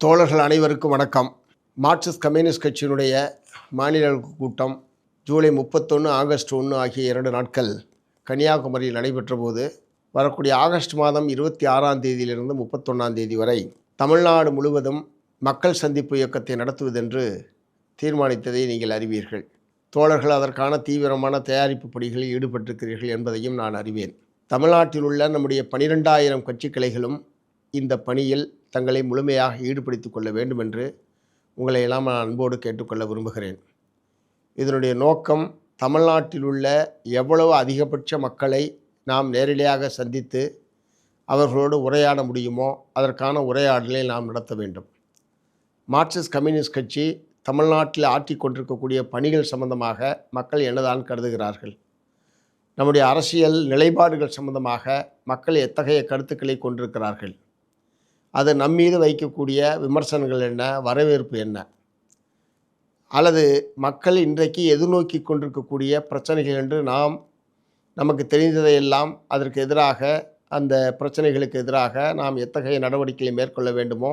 தோழர்கள் அனைவருக்கும் வணக்கம். மார்க்சிஸ்ட் கம்யூனிஸ்ட் கட்சியினுடைய மாநில கூட்டம் ஜூலை 31, ஆகஸ்ட் 1 ஆகிய 2 நாட்கள் கன்னியாகுமரியில் நடைபெற்ற போது, வரக்கூடிய ஆகஸ்ட் மாதம் 26ஆம் தேதியிலிருந்து 31ஆம் தேதி வரை தமிழ்நாடு முழுவதும் மக்கள் சந்திப்பு இயக்கத்தை நடத்துவதென்று தீர்மானித்ததை நீங்கள் அறிவீர்கள். தோழர்கள் அதற்கான தீவிரமான தயாரிப்பு பணிகளில் ஈடுபட்டிருக்கிறீர்கள் என்பதையும் நான் அறிவேன். தமிழ்நாட்டில் உள்ள நம்முடைய 12,000 கட்சி கிளைகளும் இந்த பணியில் தங்களை முழுமையாக ஈடுபடுத்திக் கொள்ள வேண்டும் என்று உங்களை எல்லாம் நான் அன்போடு கேட்டுக்கொள்ள விரும்புகிறேன். இதனுடைய நோக்கம், தமிழ்நாட்டில் உள்ள எவ்வளவு அதிகபட்ச மக்களை நாம் நேரடியாக சந்தித்து அவர்களோடு உரையாட முடியுமோ அதற்கான உரையாடலை நாம் நடத்த வேண்டும். மார்க்சிஸ்ட் கம்யூனிஸ்ட் கட்சி தமிழ்நாட்டில் ஆற்றி கொண்டிருக்கக்கூடிய பணிகள் சம்பந்தமாக மக்கள் என்னதான் கருதுகிறார்கள், நம்முடைய அரசியல் நிலைப்பாடுகள் சம்பந்தமாக மக்கள் எத்தகைய கருத்துக்களை கொண்டிருக்கிறார்கள், அது நம்மீது வைக்கக்கூடிய விமர்சனங்கள் என்ன, வரவேற்பு என்ன, அல்லது மக்கள் இன்றைக்கு எதிர்நோக்கி கொண்டிருக்கக்கூடிய பிரச்சனைகள் என்று நமக்கு தெரிந்ததையெல்லாம் அதற்கு எதிராக, அந்த பிரச்சனைகளுக்கு எதிராக நாம் எத்தகைய நடவடிக்கைகளை மேற்கொள்ள வேண்டுமோ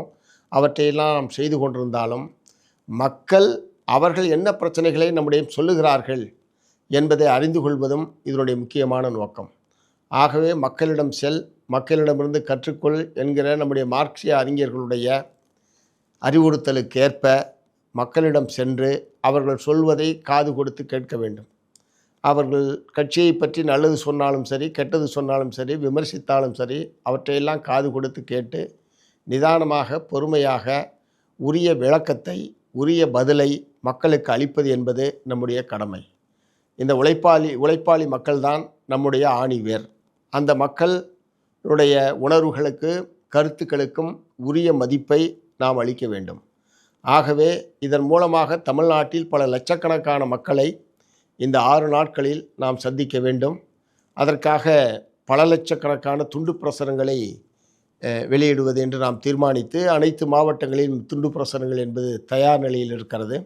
அவற்றையெல்லாம் நாம் செய்து கொண்டிருந்தாலும், மக்கள் அவர்கள் என்ன பிரச்சனைகளை நம்மிடம் சொல்லுகிறார்கள் என்பதை அறிந்து கொள்வதும் இதனுடைய முக்கியமான நோக்கம். ஆகவே மக்களிடம் மக்களிடமிருந்து கற்றுக்கொள் என்கிற நம்முடைய மார்க்சிய அறிஞர்களுடைய அறிவுறுத்தலுக்கேற்ப மக்களிடம் சென்று அவர்கள் சொல்வதை காது கொடுத்து கேட்க வேண்டும். அவர்கள் கட்சியை பற்றி நல்லது சொன்னாலும் சரி, கெட்டது சொன்னாலும் சரி, விமர்சித்தாலும் சரி, அவற்றையெல்லாம் காது கொடுத்து கேட்டு நிதானமாக, பொறுமையாக உரிய விளக்கத்தை, உரிய பதிலை மக்களுக்கு அளிப்பது என்பது நம்முடைய கடமை. இந்த உழைப்பாளி மக்கள்தான் நம்முடைய ஆணிவேர். அந்த மக்களுடைய உணர்வுகளுக்கு, கருத்துக்களுக்கும் உரிய மதிப்பை நாம் அளிக்க வேண்டும். ஆகவே இதன் மூலமாக தமிழ்நாட்டில் பல லட்சக்கணக்கான மக்களை இந்த 6 நாட்களில் நாம் சந்திக்க வேண்டும். அதற்காக பல லட்சக்கணக்கான துண்டு பிரசுரங்களை வெளியிடுவது என்று நாம் தீர்மானித்து, அனைத்து மாவட்டங்களிலும் துண்டு பிரசுரங்கள் என்பது தயார் நிலையில் இருக்கிறது.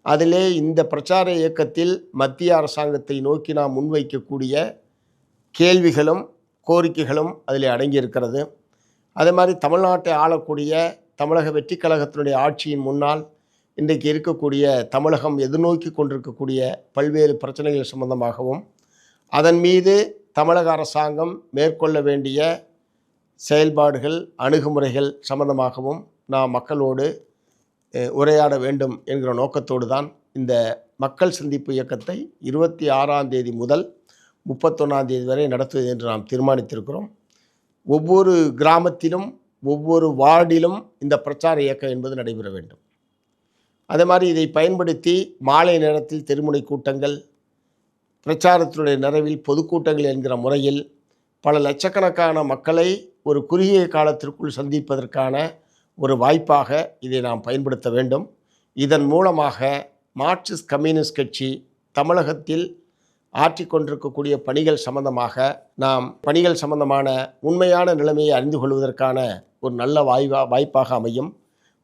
அதிலே இந்த பிரச்சார இயக்கத்தில் மத்திய அரசாங்கத்தை நோக்கி நாம் முன்வைக்கக்கூடிய கேள்விகளும் கோரிக்கைகளும் அதில் அடங்கியிருக்கிறது. அதே மாதிரி தமிழ்நாட்டை ஆளக்கூடிய தமிழக வெற்றி கழகத்தினுடைய ஆட்சியின் முன்னால் இன்றைக்கு இருக்கக்கூடிய தமிழகம் எதிர்நோக்கி கொண்டிருக்கக்கூடிய பல்வேறு பிரச்சனைகள் சம்பந்தமாகவும், அதன் மீது தமிழக அரசாங்கம் மேற்கொள்ள வேண்டிய செயல்பாடுகள், அணுகுமுறைகள் சம்பந்தமாகவும் நாம் மக்களோடு உரையாட வேண்டும் என்கிற நோக்கத்தோடு தான் இந்த மக்கள் சந்திப்பு இயக்கத்தை 26ஆம் தேதி முதல் 31ஆம் தேதி வரை நடத்துவது என்று நாம் தீர்மானித்திருக்கிறோம். ஒவ்வொரு கிராமத்திலும், ஒவ்வொரு வார்டிலும் இந்த பிரச்சார இயக்கம் என்பது நடைபெற வேண்டும். அதே மாதிரி இதை பயன்படுத்தி மாலை நேரத்தில் தெருமுனை கூட்டங்கள், பிரச்சாரத்தினுடைய நிறைவில் பொதுக்கூட்டங்கள் என்கிற முறையில் பல லட்சக்கணக்கான மக்களை ஒரு குறுகிய காலத்திற்குள் சந்திப்பதற்கான ஒரு வாய்ப்பாக இதை நாம் பயன்படுத்த வேண்டும். இதன் மூலமாக மார்க்சிஸ்ட் கம்யூனிஸ்ட் கட்சி தமிழகத்தில் ஆற்றிக்கொண்டிருக்கக்கூடிய பணிகள் சம்பந்தமாக பணிகள் சம்பந்தமான உண்மையான நிலைமையை அறிந்து கொள்வதற்கான ஒரு நல்ல வாய்ப்பாக அமையும்.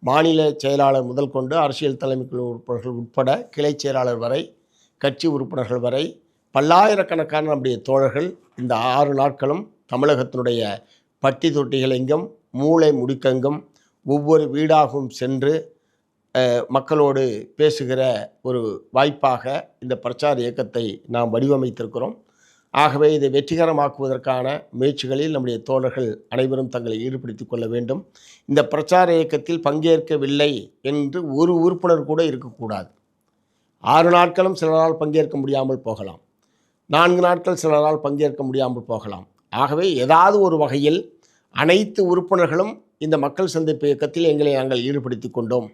மாநில செயலாளர் முதல் கொண்டு அரசியல் தலைமை குழு உறுப்பினர்கள் உட்பட கிளை செயலாளர் வரை, கட்சி உறுப்பினர்கள் வரை பல்லாயிரக்கணக்கான நம்முடைய தோழர்கள் இந்த 6 நாட்களும் தமிழகத்தினுடைய பட்டி தொட்டிகள் எங்கும், மூளை முடுக்கெங்கும், ஒவ்வொரு வீடாகவும் சென்று மக்களோடு பேசுகிற ஒரு வாய்ப்பாக இந்த பிரச்சார இயக்கத்தை நாம் வடிவமைத்திருக்கிறோம். ஆகவே இதை வெற்றிகரமாக்குவதற்கான முயற்சிகளில் நம்முடைய தோழர்கள் அனைவரும் தங்களை ஈடுபடுத்திக் கொள்ள வேண்டும். இந்த பிரச்சார இயக்கத்தில் பங்கேற்கவில்லை என்று ஒரு உறுப்பினர் கூட இருக்கக்கூடாது. 6 நாட்களும் சிலரால் பங்கேற்க முடியாமல் போகலாம், 4 நாட்கள் சிலரால் பங்கேற்க முடியாமல் போகலாம். ஆகவே ஏதாவது ஒரு வகையில் அனைத்து உறுப்பினர்களும் இந்த மக்கள் சந்திப்பு இயக்கத்தில் எங்களை நாங்கள் ஈடுபடுத்தி கொண்டோம்,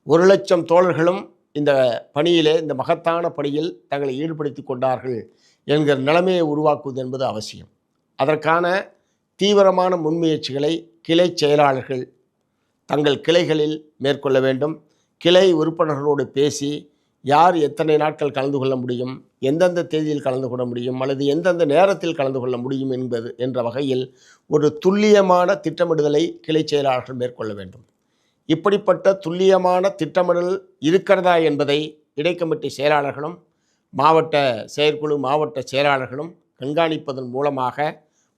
1,00,000 தோழர்களும் இந்த பணியிலே, இந்த மகத்தான பணியில் தங்களை ஈடுபடுத்தி கொண்டார்கள் என்கிற நிலைமையை உருவாக்குவது என்பது அவசியம். அதற்கான தீவிரமான முன்முயற்சிகளை கிளை செயலாளர்கள் தங்கள் கிளைகளில் மேற்கொள்ள வேண்டும். கிளை உறுப்பினர்களோடு பேசி யார் எத்தனை நாட்கள் கலந்து கொள்ள முடியும், எந்தெந்த தேதியில் கலந்து கொள்ள முடியும், அல்லது எந்தெந்த நேரத்தில் கலந்து கொள்ள முடியும் என்ற வகையில் ஒரு துல்லியமான திட்டமிடுதலை கிளை செயலாளர்கள் மேற்கொள்ள வேண்டும். இப்படிப்பட்ட துல்லியமான திட்டமிடல் இருக்கிறதா என்பதை இடைக்கமிட்டி செயலாளர்களும் மாவட்ட செயற்குழு, மாவட்ட செயலாளர்களும் கண்காணிப்பதன் மூலமாக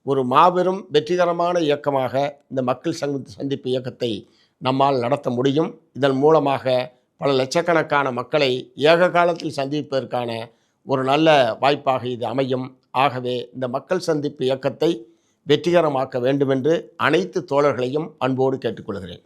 ஒரு மாபெரும் வெற்றிகரமான இயக்கமாக இந்த மக்கள் சந்திப்பு இயக்கத்தை நம்மால் நடத்த முடியும். இதன் மூலமாக பல லட்சக்கணக்கான மக்களை ஏக காலத்தில் சந்திப்பதற்கான ஒரு நல்ல வாய்ப்பாக இது அமையும். ஆகவே இந்த மக்கள் சந்திப்பு இயக்கத்தை வெற்றிகரமாக்க வேண்டுமென்று அனைத்து தோழர்களையும் அன்போடு கேட்டுக்கொள்கிறேன்.